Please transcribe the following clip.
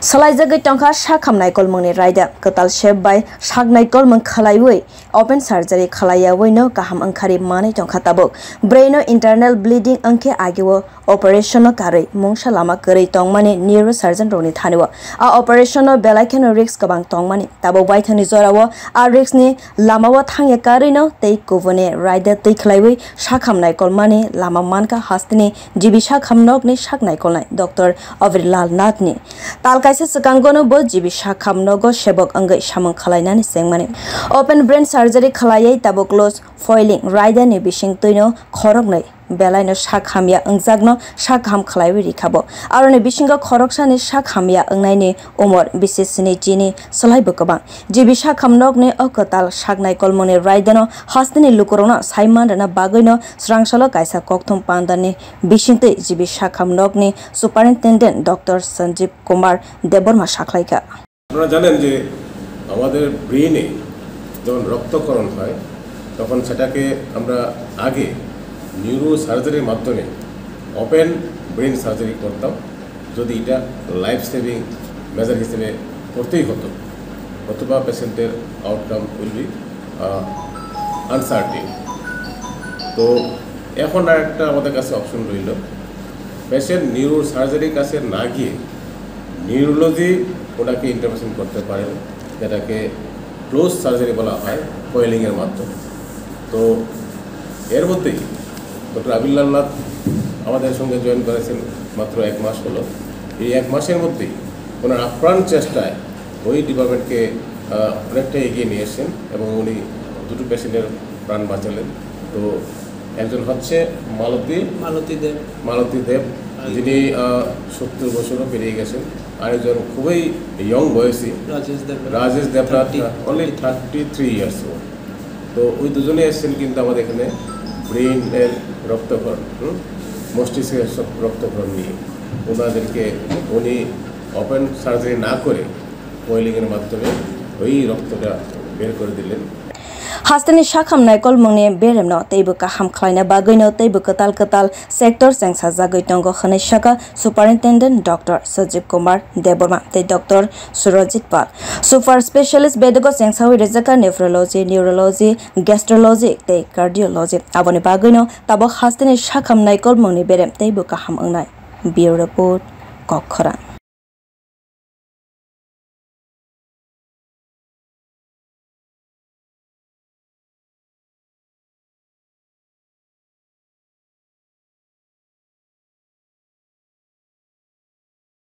Swlaijakgwi tongkha sakhamnai kolmungni raida kwtal shape by saknai kolmung khwlaiwi open surgery khwlaiyawi no kaham angkhari manai tongkha tabok braino internal bleeding angkhe ageo operation no karui mungsa lama korui tongmani neurosurgeon roni thaniwo a operation no belaikheno risk kabang tongmani tabok baithani jorao a risk ni lamawa thangya karui no tei kubone raida tei khwlaiwi sakhamnai kolmani lama manka hasteni jibi sakhamnokni saknai kolnai Dr. Avirilal Nathni kaisa sekangono bo jibi hamnogo sebok anggai samung khwlainani sengmani open brain surgery khwlaiyai tabok close foiling raida ni bisingtwi no khorognai belaino sakhamya angjagno sakham khwlaiwi rikhabo aroni bisingo khoroksani sakhamya angnaini umor bisesini chini salaibo kabang jibi sakhamnokni kwtal saknai kolmoni raidano hasteni lukurogno saimandana bagwi swrang salo kaisa kokthum panda ni bisingtwi jibi sakhamnokni superintendent Dr. Sanjib kumar debbarma saklai ka আপনারা জানেন যে আমাদের ব্রেইনে যখন রক্তকরণ হয় তখন সেটাকে আমরা আগে নিউরো সার্জারির মাধ্যমে ওপেন ব্রেন সার্জারি করতাম যদি এটা লাইফ সেভিং মেজার হিসেবে করতেই হতো অথবা পেশেন্টের আউটকাম উইল বি আনসার্টেন তো এখন আর একটা আমাদের কাছে অপশন রইল পেশেন্ট নিউরো সার্জারির কাছে না গিয়ে নিউরোলজি ওটাকে ইন্টারভেনশন করতে পারেন যেটাকে ক্লোজ সার্জারি বলা হয় কয়েলিংয়ের মাধ্যমে তো এর মধ্যেই ডক্টর আবিল্লাল নাথ আমাদের সঙ্গে জয়েন করেছেন মাত্র 1 মাস হলো এই 1 মাসের মধ্যেই ওনার আপ্রাণ চেষ্টায় ওই ডিপার্টমেন্টকে অনেকটা এগিয়ে নিয়ে এসেছেন এবং উনি দুটো পেশেন্টের প্রাণ বাঁচালেন তো একজন হচ্ছে মালতী দেব যিনি 70 বছরও পেরিয়ে গেছেন আরেকজন খুবই ইয়ং বয়সী রাজেশ দেবনাথ অনলি 33 ইয়ার্স তো ওই দুজনে এসেছেন কিন্তু আমাদের এখানে ব্রেইনের রক্তকরণ মস্তিষ্কের রক্তকরণ নিয়ে ওনাদেরকে উনি ওপেন সার্জারি না করে কয়েলিংয়ের মাধ্যমে ওই রক্তটা বের করে দিলেন hasteni sakhamnai kolmungni beremno teibo kaham khwlaina bagwi teibo kwtal sector sangsajagwi tongo khnai saka superintendent Dr. Sanjib kumar debbarma tei Dr. Swlaijakgwi super specialist bedago sengsawi rejaka nephrology neurology gastrology tei cardiology aboni bagwi tabok hasteni sakhamnai kolmungni berem teibo kaham angnai bureau report kokthum